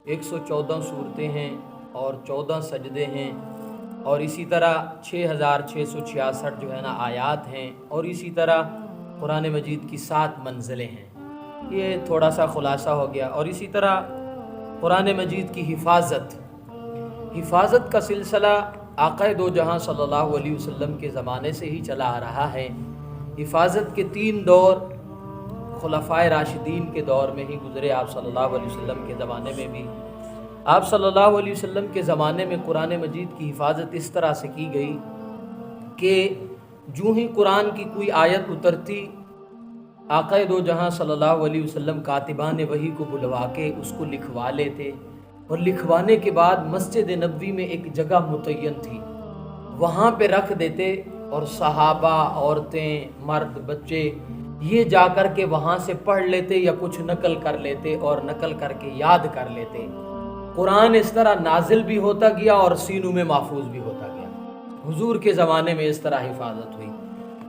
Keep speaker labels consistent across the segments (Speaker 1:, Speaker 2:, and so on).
Speaker 1: 114 صورتیں ہیں اور 14 سجدے ہیں، اور اسی طرح 6666 جو ہے نا آیات ہیں، اور اسی طرح قرآن مجید کی 7 منزلیں ہیں۔ یہ تھوڑا سا خلاصہ ہو گیا۔ اور اسی طرح قرآن مجید کی حفاظت کا سلسلہ آقا دو جہاں صلی اللہ علیہ وسلم کے زمانے سے ہی چلا آ رہا ہے۔ حفاظت کے 3 دور خلفائے راشدین کے دور میں ہی گزرے، آپ صلی اللہ علیہ وسلم کے زمانے میں بھی۔ آپ صلی اللہ علیہ وسلم کے زمانے میں قرآن مجید کی حفاظت اس طرح سے کی گئی کہ جو ہی قرآن کی کوئی آیت اترتی، آقا دو جہاں صلی اللہ علیہ وسلم کاتبان وحی کو بلوا کے اس کو لکھوا لیتے، اور لکھوانے کے بعد مسجد نبوی میں ایک جگہ متعین تھی، وہاں پہ رکھ دیتے، اور صحابہ، عورتیں، مرد، بچے یہ جا کر کے وہاں سے پڑھ لیتے یا کچھ نقل کر لیتے اور نقل کر کے یاد کر لیتے۔ قرآن اس طرح نازل بھی ہوتا گیا اور سینوں میں محفوظ بھی ہوتا گیا۔ حضور کے زمانے میں اس طرح حفاظت ہوئی۔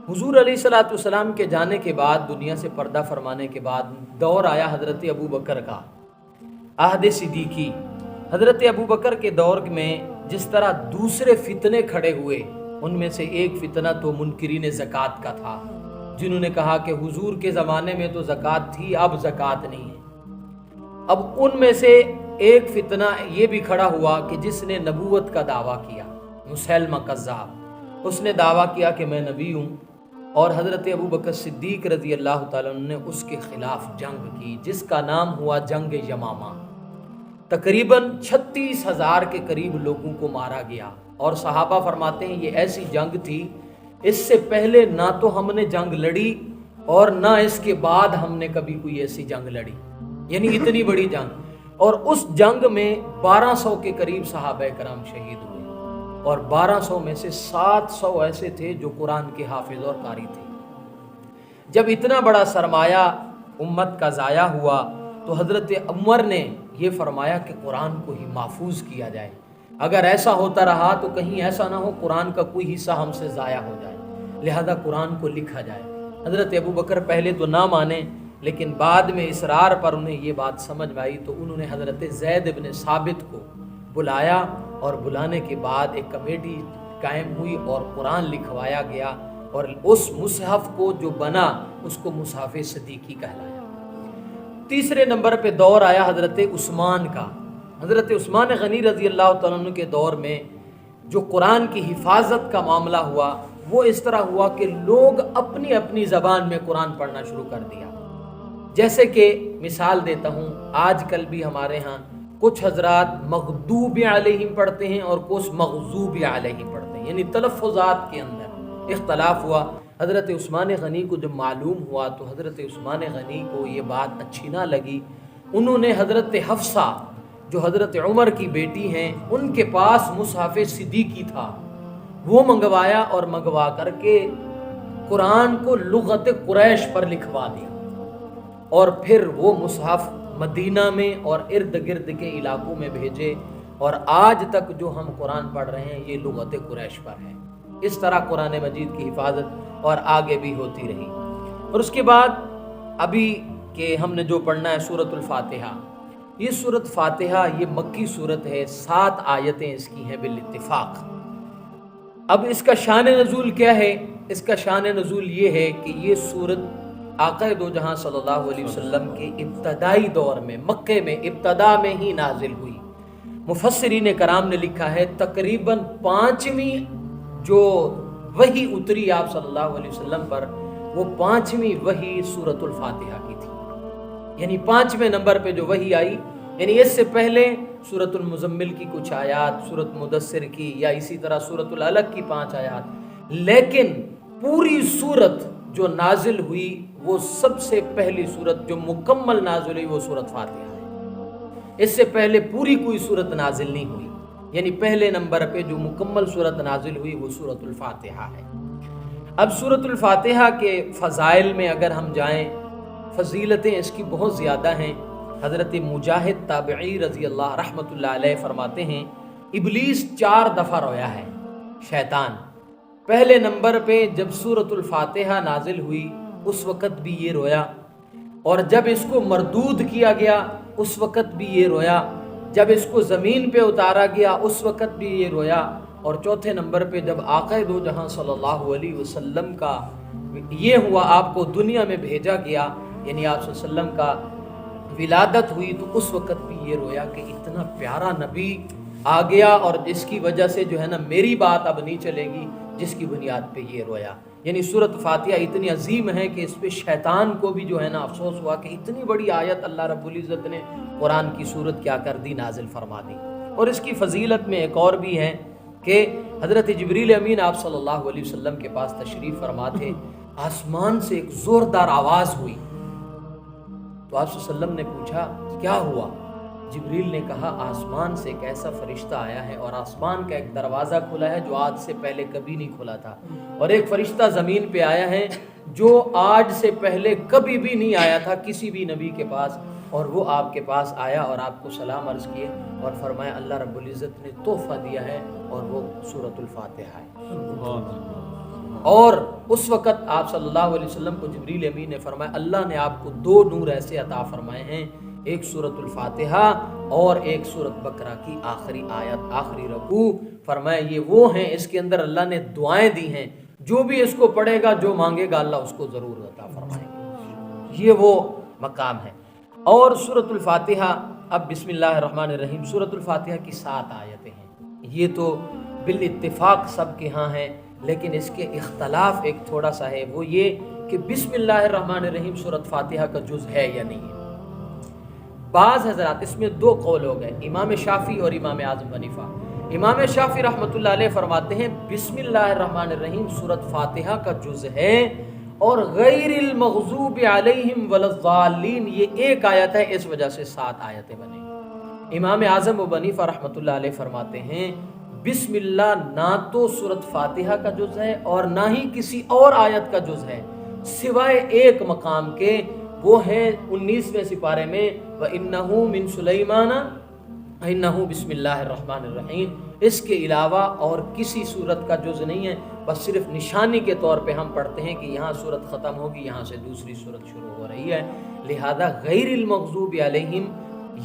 Speaker 1: حضور علیہ الصلوۃ والسلام کے جانے کے بعد، دنیا سے پردہ فرمانے کے بعد، دور آیا حضرت ابو بکر کا، عہد صدیقی۔ حضرت ابو بکر کے دور میں جس طرح دوسرے فتنے کھڑے ہوئے، ان میں سے ایک فتنہ تو منکرین زکوٰۃ کا تھا، جنہوں نے کہا کہ حضور کے زمانے میں تو زکوٰۃ تھی، اب زکوٰۃ نہیں ہے۔ اب ان میں سے ایک فتنہ یہ بھی کھڑا ہوا کہ جس نے نبوت کا دعویٰ کیا، مسیلمہ کذاب، اس نے دعویٰ کیا کہ میں نبی ہوں، اور حضرت ابو بکر صدیق رضی اللہ تعالیٰ عنہ نے اس کے خلاف جنگ کی، جس کا نام ہوا جنگ یمامہ۔ تقریباً 36,000 کے قریب لوگوں کو مارا گیا، اور صحابہ فرماتے ہیں یہ ایسی جنگ تھی، اس سے پہلے نہ تو ہم نے جنگ لڑی اور نہ اس کے بعد ہم نے کبھی کوئی ایسی جنگ لڑی، یعنی اتنی بڑی جنگ۔ اور اس جنگ میں 1200 کے قریب صحابہ کرام شہید ہوئے، اور 1200 میں سے 700 ایسے تھے جو قرآن کے حافظ اور قاری تھے۔ جب اتنا بڑا سرمایہ امت کا ضائع ہوا تو حضرت عمر نے یہ فرمایا کہ قرآن کو ہی محفوظ کیا جائے، اگر ایسا ہوتا رہا تو کہیں ایسا نہ ہو قرآن کا کوئی حصہ ہم سے ضائع ہو جائے، لہذا قرآن کو لکھا جائے۔ حضرت ابو بکر پہلے تو نہ مانے، لیکن بعد میں اصرار پر انہیں یہ بات سمجھ میں آئی، تو انہوں نے حضرت زید بن ثابت کو بلایا، اور بلانے کے بعد ایک کمیٹی قائم ہوئی اور قرآن لکھوایا گیا، اور اس مصحف کو جو بنا اس کو مصحف صدیقی کہلایا۔ تیسرے نمبر پہ دور آیا حضرت عثمان کا۔ حضرت عثمان غنی رضی اللہ تعالیٰ عنہ کے دور میں جو قرآن کی حفاظت کا معاملہ ہوا، وہ اس طرح ہوا کہ لوگ اپنی اپنی زبان میں قرآن پڑھنا شروع کر دیا۔ جیسے کہ مثال دیتا ہوں، آج کل بھی ہمارے ہاں کچھ حضرات مغضوب علیہم پڑھتے ہیں اور کچھ مغضوب علیہم پڑھتے ہیں، یعنی تلفظات کے اندر اختلاف ہوا۔ حضرت عثمان غنی کو جب معلوم ہوا تو حضرت عثمان غنی کو یہ بات اچھی نہ لگی، انہوں نے حضرت حفصہ جو حضرت عمر کی بیٹی ہیں، ان کے پاس مصحف صدیقی تھا، وہ منگوایا، اور منگوا کر کے قرآن کو لغت قریش پر لکھوا دیا، اور پھر وہ مصحف مدینہ میں اور ارد گرد کے علاقوں میں بھیجے، اور آج تک جو ہم قرآن پڑھ رہے ہیں یہ لغت قریش پر ہے۔ اس طرح قرآن مجید کی حفاظت اور آگے بھی ہوتی رہی۔ اور اس کے بعد ابھی کہ ہم نے جو پڑھنا ہے سورۃ الفاتحہ، یہ سورۃ فاتحہ یہ مکی سورت ہے، 7 آیتیں اس کی ہیں بالاتفاق۔ اب اس کا شان نزول کیا ہے؟ اس کا شان نزول یہ ہے کہ یہ سورت آقا دو جہاں صلی اللہ علیہ وسلم کے ابتدائی دور میں، مکے میں ابتدا میں ہی نازل ہوئی۔ مفسرین کرام نے لکھا ہے تقریباً 5ویں جو وحی اتری آپ صلی اللہ علیہ وسلم پر، وہ 5ویں وحی سورۃ الفاتحہ کی تھی، یعنی 5ویں نمبر پہ جو وحی آئی، یعنی اس سے پہلے سورۃ المزمل کی کچھ آیات، سورۃ مدثر کی، یا اسی طرح سورۃ العلق کی 5 آیات، لیکن پوری سورت جو نازل ہوئی وہ سب سے پہلی سورت جو مکمل نازل ہوئی وہ سورۃ فاتحہ ہے۔ اس سے پہلے پوری کوئی سورت نازل نہیں ہوئی، یعنی پہلے نمبر پہ جو مکمل سورت نازل ہوئی وہ سورۃ الفاتحہ ہے۔ اب سورۃ الفاتحہ کے فضائل میں اگر ہم جائیں، فضیلتیں اس کی بہت زیادہ ہیں۔ حضرت مجاہد تابعی رضی اللہ رحمۃ اللہ علیہ فرماتے ہیں ابلیس 4 دفعہ رویا ہے، شیطان۔ پہلے نمبر پہ جب سورۃ الفاتحہ نازل ہوئی اس وقت بھی یہ رویا، اور جب اس کو مردود کیا گیا اس وقت بھی یہ رویا، جب اس کو زمین پہ اتارا گیا اس وقت بھی یہ رویا، اور چوتھے نمبر پہ جب آقا دو جہاں صلی اللہ علیہ وسلم کا یہ ہوا، آپ کو دنیا میں بھیجا گیا، یعنی آپ صلی اللہ علیہ وسلم کا ولادت ہوئی، تو اس وقت بھی یہ رویا کہ اتنا پیارا نبی آ گیا اور جس کی وجہ سے جو ہے نا میری بات اب نہیں چلے گی، جس کی بنیاد پہ یہ رویا۔ یعنی سورۃ فاتحہ اتنی عظیم ہے کہ اس پہ شیطان کو بھی جو ہے نا افسوس ہوا کہ اتنی بڑی آیت اللہ رب العزت نے قرآن کی صورت کیا کر دی، نازل فرما دی۔ اور اس کی فضیلت میں ایک اور بھی ہے کہ حضرت جبریل امین آپ صلی اللہ علیہ وسلم کے پاس تشریف فرما تھے، آسمان سے ایک زوردار آواز ہوئی، تو آپ صلی اللہ علیہ وسلم نے پوچھا کیا ہوا؟ جبریل نے کہا آسمان سے ایک ایسا فرشتہ آیا ہے، اور آسمان کا ایک دروازہ کھلا ہے جو آج سے پہلے کبھی نہیں کھلا تھا، اور ایک فرشتہ زمین پہ آیا ہے جو آج سے پہلے کبھی بھی نہیں آیا تھا کسی بھی نبی کے پاس، اور وہ آپ کے پاس آیا اور آپ کو سلام عرض کیے اور فرمایا اللہ رب العزت نے تحفہ دیا ہے اور وہ سورۃ الفاتحہ ہے۔ اور اس وقت آپ صلی اللہ علیہ وسلم کو جبریل امین نے فرمایا اللہ نے آپ کو دو نور ایسے عطا فرمائے ہیں، ایک سورۃ الفاتحہ اور ایک سورۃ بقرہ کی آخری آیت، آخری رکوع، فرمایا یہ وہ ہیں، اس کے اندر اللہ نے دعائیں دی ہیں، جو بھی اس کو پڑھے گا جو مانگے گا اللہ اس کو ضرور عطا فرمائے گا، یہ وہ مقام ہے۔ اور سورۃ الفاتحہ، اب بسم اللہ الرحمن الرحیم، سورۃ الفاتحہ کی 7 آیتیں ہیں، یہ تو بالاتفاق سب کے ہاں ہیں، لیکن اس کے اختلاف ایک تھوڑا سا ہے، وہ یہ کہ بسم اللہ الرحمن الرحیم سورۃ فاتحہ کا جز ہے یا نہیں ہے۔ بعض حضرات اس میں 2 قول ہو گئے، امام شافعی اور امام اعظم حنیفہ۔ امام شافعی رحمۃ اللہ علیہ فرماتے ہیں بسم اللہ الرحمن الرحیم سورۃ فاتحہ کا جز ہے، اور غیر المغضوب علیہم ولا الضالین یہ ایک آیت ہے، اس وجہ سے 7 آیتیں بنیں۔ امام اعظم و حنیفہ رحمۃ اللہ علیہ فرماتے ہیں بسم اللہ نہ تو سورۃ فاتحہ کا جز ہے اور نہ ہی کسی اور آیت کا جز ہے، سوائے ایک مقام کے، وہ ہے 19ویں سپارے میں وَإِنَّهُ مِن سُلَيْمَانَ وَإِنَّهُ بسم اللہ الرحمن الرحیم، اس کے علاوہ اور کسی سورت کا جز نہیں ہے، بس صرف نشانی کے طور پہ ہم پڑھتے ہیں کہ یہاں سورت ختم ہوگی، یہاں سے دوسری سورت شروع ہو رہی ہے، لہذا غیر المغضوب علیہم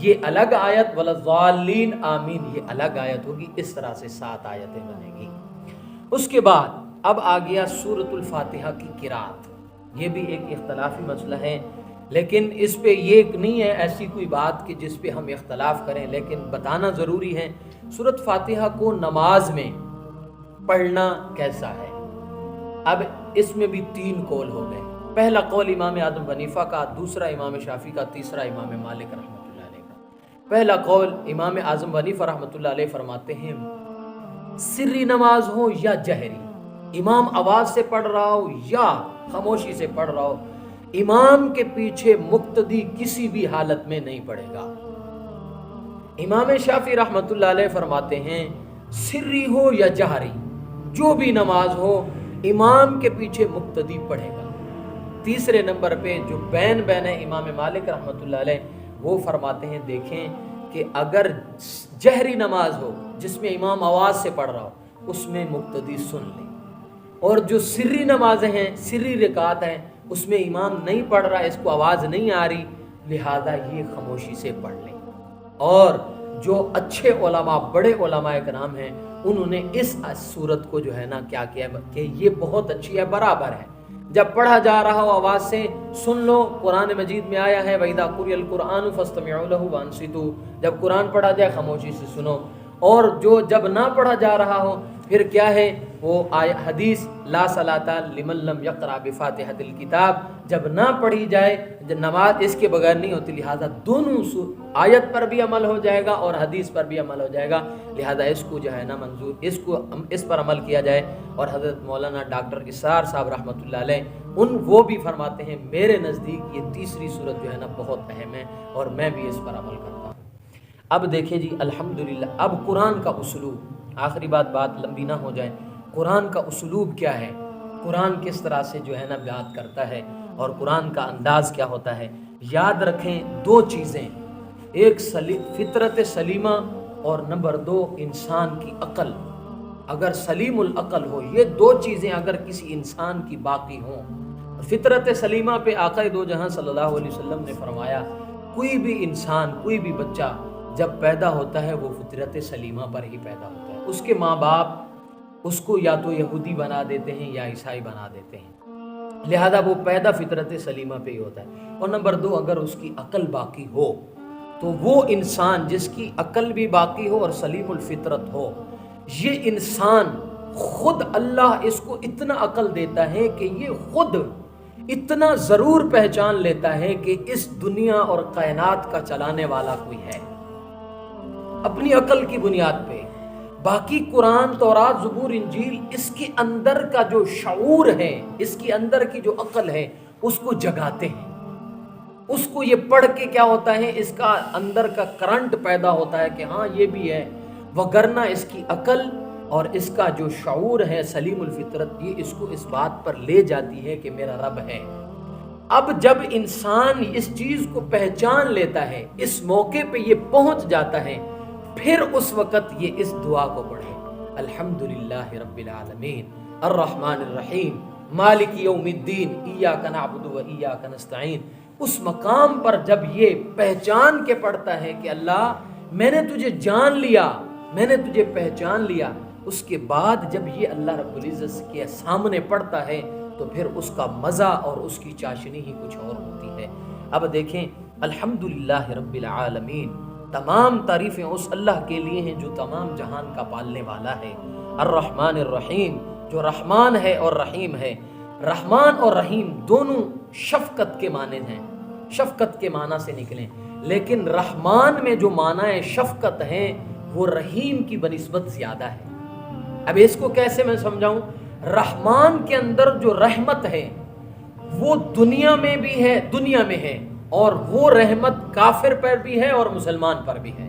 Speaker 1: یہ الگ آیت، ولا الضالین آمین یہ الگ آیت ہوگی، اس طرح سے 7 آیتیں بنے گی۔ اس کے بعد اب آ گیا سورۃ الفاتحہ کی قرات، یہ بھی ایک اختلافی مسئلہ ہے، لیکن اس پہ یہ نہیں ہے ایسی کوئی بات کہ جس پہ ہم اختلاف کریں، لیکن بتانا ضروری ہے سورۃ فاتحہ کو نماز میں پڑھنا کیسا ہے۔ اب اس میں بھی 3 قول ہو گئے، پہلا قول امام اعظم حنیفہ کا، دوسرا امام شافعی کا، تیسرا امام مالک رحمۃ اللہ علیہ کا۔ پہلا قول امام اعظم حنیفہ رحمۃ اللہ علیہ فرماتے ہیں سری نماز ہو یا جہری، امام آواز سے پڑھ رہا ہو یا خاموشی سے پڑھ رہا ہو، امام کے پیچھے مقتدی کسی بھی حالت میں نہیں پڑھے گا۔ امام شافعی رحمۃ اللہ علیہ فرماتے ہیں سری ہو یا جہری، جو بھی نماز ہو امام کے پیچھے مقتدی پڑھے گا۔ تیسرے نمبر پہ جو بین ہے امام مالک رحمۃ اللہ علیہ، وہ فرماتے ہیں دیکھیں کہ اگر جہری نماز ہو جس میں امام آواز سے پڑھ رہا ہو اس میں مقتدی سن لیں، اور جو سری نمازیں ہیں، سری رکعت ہیں، اس میں امام نہیں پڑھ رہا، اس کو آواز نہیں آ رہی، لہذا یہ خاموشی سے پڑھ لیں۔ اور جو اچھے علماء، بڑے علماء کرام ہیں، انہوں نے اس صورت کو جو ہے نا کیا کیا کہ یہ بہت اچھی ہے، برابر ہے، جب پڑھا جا رہا ہو آواز سے سن لو، قرآن مجید میں آیا ہے وَإِذَا قُرِئَ الْقُرْآنُ فَاسْتَمِعُوا لَهُ وَأَنصِتُوا، جب قرآن پڑھا جائے خاموشی سے سنو، اور جو جب نہ پڑھا جا رہا ہو پھر کیا ہے وہ حدیث لا صلاۃ لمن لم یقرأ بفاتحۃ الکتاب، جب نہ پڑھی جائے نماز اس کے بغیر نہیں ہوتی، لہذا دونوں آیت پر بھی عمل ہو جائے گا اور حدیث پر بھی عمل ہو جائے گا، لہذا اس کو جو ہے نا منظور، اس پر عمل کیا جائے۔ اور حضرت مولانا ڈاکٹر اسرار صاحب رحمۃ اللہ علیہ وہ بھی فرماتے ہیں میرے نزدیک یہ تیسری صورت جو ہے نا بہت اہم ہے اور میں بھی اس پر عمل کرتا ہوں۔ اب دیکھیں جی الحمدللہ، اب قرآن کا اسلوب، آخری بات لمبی نہ ہو جائے، قرآن کا اسلوب کیا ہے، قرآن کس طرح سے جو ہے نا بیان کرتا ہے اور قرآن کا انداز کیا ہوتا ہے۔ یاد رکھیں 2 چیزیں، ایک فطرت سلیمہ اور نمبر 2 انسان کی عقل، اگر سلیم العقل ہو، یہ 2 چیزیں اگر کسی انسان کی باقی ہوں، فطرت سلیمہ پہ آقا دو جہاں صلی اللہ علیہ وسلم نے فرمایا کوئی بھی انسان، کوئی بھی بچہ جب پیدا ہوتا ہے وہ فطرت سلیمہ پر ہی پیدا ہوتا ہے. اس کے ماں باپ اس کو یا تو یہودی بنا دیتے ہیں یا عیسائی بنا دیتے ہیں، لہذا وہ پیدا فطرت سلیمہ پہ ہی ہوتا ہے. اور نمبر 2، اگر اس کی عقل باقی ہو تو وہ انسان جس کی عقل بھی باقی ہو اور سلیم الفطرت ہو، یہ انسان خود اللہ اس کو اتنا عقل دیتا ہے کہ یہ خود اتنا ضرور پہچان لیتا ہے کہ اس دنیا اور کائنات کا چلانے والا کوئی ہے اپنی عقل کی بنیاد پہ. باقی قرآن، تورات، زبور، انجیل اس کے اندر کا جو شعور ہے، اس کے اندر کی جو عقل ہے اس کو جگاتے ہیں. اس کو یہ پڑھ کے کیا ہوتا ہے، اس کا اندر کا کرنٹ پیدا ہوتا ہے کہ ہاں یہ بھی ہے، وگرنہ اس کی عقل اور اس کا جو شعور ہے سلیم الفطرت، یہ اس کو اس بات پر لے جاتی ہے کہ میرا رب ہے. اب جب انسان اس چیز کو پہچان لیتا ہے، اس موقع پہ یہ پہنچ جاتا ہے، پھر اس وقت یہ اس دعا کو پڑھے، الحمدللہ رب العالمین الرحمن الرحیم مالک یوم الدین ایاک نعبد و ایاک نستعین. اس مقام پر جب یہ پہچان کے پڑھتا ہے کہ اللہ میں نے تجھے جان لیا، میں نے تجھے پہچان لیا، اس کے بعد جب یہ اللہ رب العزت کے سامنے پڑھتا ہے تو پھر اس کا مزہ اور اس کی چاشنی ہی کچھ اور ہوتی ہے. اب دیکھیں، الحمدللہ رب العالمین، تمام تعریفیں اس اللہ کے لیے ہیں جو تمام جہان کا پالنے والا ہے. الرحمن الرحیم، جو رحمان ہے اور رحیم ہے. رحمان اور رحیم دونوں شفقت کے معنی ہیں، شفقت کے معنی سے نکلیں، لیکن رحمان میں جو معنی شفقت ہیں وہ رحیم کی بنسبت زیادہ ہے. اب اس کو کیسے میں سمجھاؤں؟ رحمان کے اندر جو رحمت ہے وہ دنیا میں بھی ہے، دنیا میں ہے، اور وہ رحمت کافر پر بھی ہے اور مسلمان پر بھی ہے.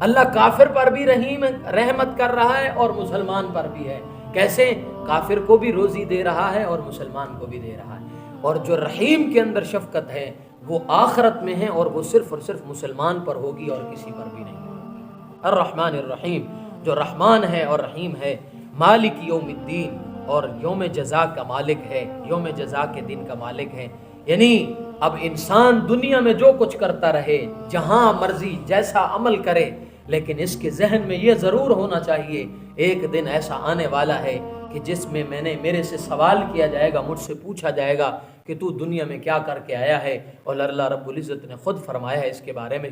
Speaker 1: اللہ کافر پر بھی رحمت کر رہا ہے اور مسلمان پر بھی ہے. کیسے؟ کافر کو بھی روزی دے رہا ہے اور مسلمان کو بھی دے رہا ہے. اور جو رحیم کے اندر شفقت ہے وہ آخرت میں ہے اور وہ صرف اور صرف مسلمان پر ہوگی اور کسی پر بھی نہیں ہوگی. الرحمن الرحیم، جو رحمان ہے اور رحیم ہے. مالک یوم الدین، اور یوم جزا کا مالک ہے، یوم جزا کے دن کا مالک ہے. یعنی اب انسان دنیا میں جو کچھ کرتا رہے، جہاں مرضی جیسا عمل کرے، لیکن اس کے ذہن میں یہ ضرور ہونا چاہیے ایک دن ایسا آنے والا ہے کہ جس میں میرے سے سوال کیا جائے گا، مجھ سے پوچھا جائے گا کہ تو دنیا میں کیا کر کے آیا ہے. اور اللہ رب العزت نے خود فرمایا ہے اس کے بارے میں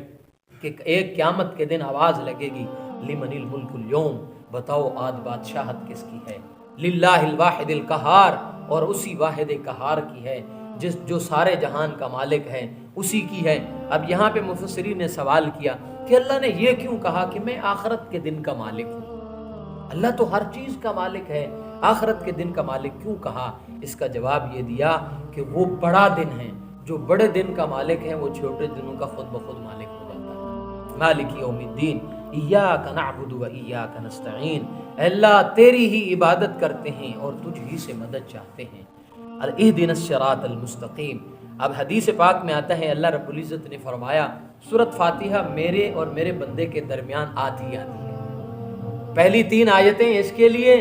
Speaker 1: کہ ایک قیامت کے دن آواز لگے گی، لمن الملک اليوم، بتاؤ آج بادشاہت کس کی ہے. للہ الواحد القہار، اور اسی واحد قہار کی ہے جو سارے جہان کا مالک ہے، اسی کی ہے. اب یہاں پہ مفسرین نے سوال کیا کہ اللہ نے یہ کیوں کہا کہ میں آخرت کے دن کا مالک ہوں؟ اللہ تو ہر چیز کا مالک ہے، آخرت کے دن کا مالک کیوں کہا؟ اس کا جواب یہ دیا کہ وہ بڑا دن ہے، جو بڑے دن کا مالک ہے وہ چھوٹے دنوں کا خود بخود مالک ہو جاتا ہے. مالک یوم الدین ایاک نعبد و ایاک نستعین، اللہ تیری ہی عبادت کرتے ہیں اور تجھ ہی سے مدد چاہتے ہیں. اہدنا الصراط المستقیم. اب حدیث پاک میں آتا ہے اللہ رب العزت نے فرمایا سورۃ فاتحہ میرے اور میرے بندے کے درمیان آتی ہے. پہلی 3 آیتیں اس کے لیے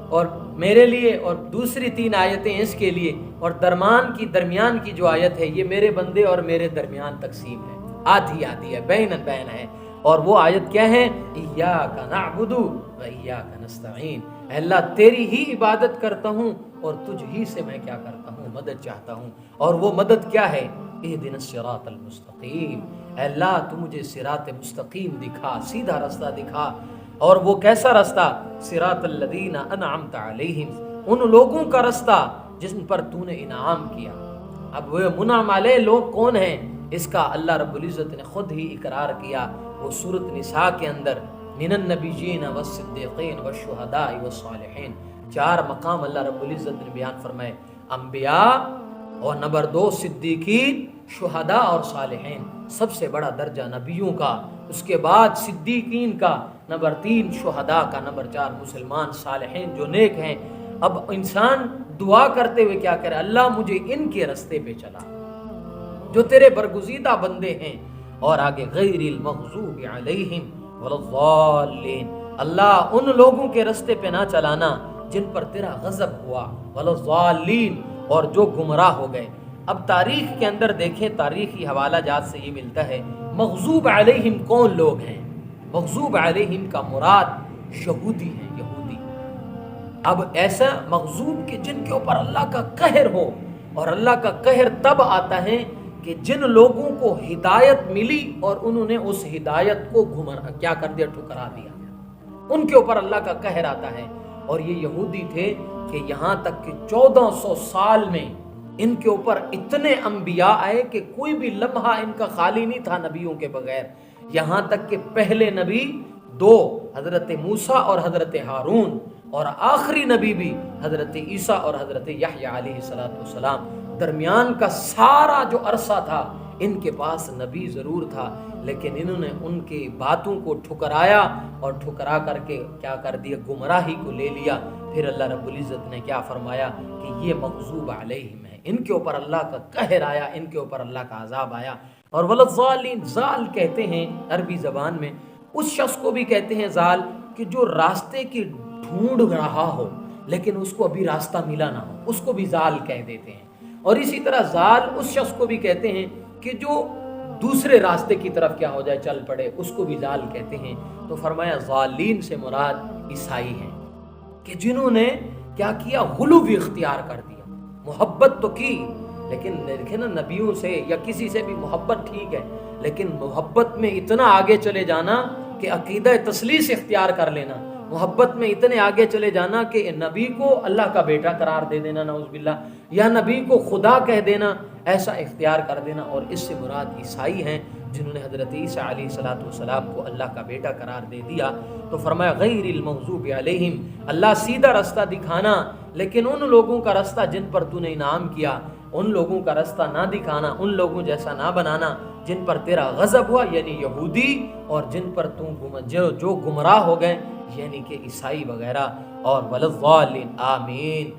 Speaker 1: اور میرے لیے، اور دوسری 3 آیتیں اس کے لیے، اور درمیان کی جو آیت ہے یہ میرے بندے اور میرے درمیان تقسیم ہے، آتی ہے، بین ہے. اور وہ آیت کیا ہے؟ ایاک نعبد و ایاک نستعین، اللہ تیری ہی عبادت کرتا ہوں اور تجھ ہی سے میں کیا کرتا ہوں؟ مدد چاہتا ہوں. اور وہ مدد کیا ہے؟ اہدنا الصراط المستقیم، اللہ تو مجھے صراط مستقیم دکھا، سیدھا رستہ دکھا. اور وہ کیسا رستہ؟ صراط الذین انعمت علیہم، ان لوگوں کا رستہ جن پر تو نے انعام کیا. اب وہ منعم علیہ لوگ کون ہیں؟ اس کا اللہ رب العزت نے خود ہی اقرار کیا. وہ سورۃ نساء کے اندر من النبیین والصدیقین والشہداء والصالحین، 4 مقام اللہ رب العزت نے بیان فرمائے. انبیاء، اور نمبر 2 صدیقین، شہداء اور صالحین. سب سے بڑا درجہ نبیوں کا، اس کے بعد صدیقین کا، نمبر 3 شہداء کا، نمبر 4 مسلمان صالحین جو نیک ہیں. اب انسان دعا کرتے ہوئے کیا کرے؟ اللہ مجھے ان کے رستے پہ چلا جو تیرے برگزیدہ بندے ہیں. اور آگے غیر المغضوب علیہم ولا الضالین، اللہ ان لوگوں کے رستے پہ نہ چلانا جن پر تیرا غضب ہوا، ولا الضالین، اور جو گمراہ ہو گئے. اب تاریخ کے اندر دیکھیں، تاریخی حوالہ جات سے یہ ملتا ہے مغضوب علیہم کون لوگ ہیں؟ مغضوب علیہم کا مراد یہودی ہیں، یہودی۔ اب ایسا مغضوب کہ جن کے اوپر اللہ کا قہر ہو، اور اللہ کا قہر تب آتا ہے کہ جن لوگوں کو ہدایت ملی اور انہوں نے اس ہدایت کو کیا کر دیا، ٹھکرا دیا، ان کے اوپر اللہ کا قہر آتا ہے۔ اور یہ یہودی تھے کہ یہاں تک کہ 1400 سال میں ان کے اوپر اتنے انبیاء آئے کہ کوئی بھی لمحہ ان کا خالی نہیں تھا نبیوں کے بغیر، یہاں تک کہ پہلے نبی 2 حضرت موسیٰ اور حضرت ہارون، اور آخری نبی بھی حضرت عیسیٰ اور حضرت یحییٰ علیہ السلام، درمیان کا سارا جو عرصہ تھا ان کے پاس نبی ضرور تھا، لیکن انہوں نے ان کی باتوں کو ٹھکرایا اور ٹھکرا کر کے کیا کر دیا، گمراہی کو لے لیا۔ پھر اللہ رب العزت نے کیا فرمایا کہ یہ مغضوب علیہم ہے، ان کے اوپر اللہ کا قہر آیا، ان کے اوپر اللہ کا عذاب آیا۔ اور ولضالین، زال کہتے ہیں عربی زبان میں اس شخص کو بھی کہتے ہیں زال کہ جو راستے کی ڈھونڈ رہا ہو لیکن اس کو ابھی راستہ ملا نہ ہو، اس کو بھی زال کہہ دیتے ہیں۔ اور اسی طرح زال اس شخص کو بھی کہتے ہیں کہ جو دوسرے راستے کی طرف کیا ہو جائے، چل پڑے، اس کو بھی زال کہتے ہیں۔ تو فرمایا زالین سے مراد عیسائی ہیں کہ جنہوں نے کیا کیا، غلو بھی اختیار کر دیا، محبت تو کی لیکن دیکھیں نا، نبیوں سے یا کسی سے بھی محبت ٹھیک ہے، لیکن محبت میں اتنا آگے چلے جانا کہ عقیدہ تثلیث اختیار کر لینا، محبت میں اتنے آگے چلے جانا کہ نبی کو اللہ کا بیٹا قرار دے دینا، نعوذ باللہ، یا نبی کو خدا کہہ دینا، ایسا اختیار کر دینا۔ اور اس سے مراد عیسائی ہیں جنہوں نے حضرت عیسیٰ علیہ السلام کو اللہ کا بیٹا قرار دے دیا۔ تو فرمایا غیر المغضوب علیہم، اللہ سیدھا رستہ دکھانا، لیکن ان لوگوں کا رستہ جن پر تو نے انعام کیا، ان لوگوں کا رستہ نہ دکھانا، ان لوگوں جیسا نہ بنانا جن پر تیرا غضب ہوا، یعنی یہودی، اور جن پر جو گمراہ ہو گئے یعنی کہ عیسائی وغیرہ۔ اور ولضالین، آمین۔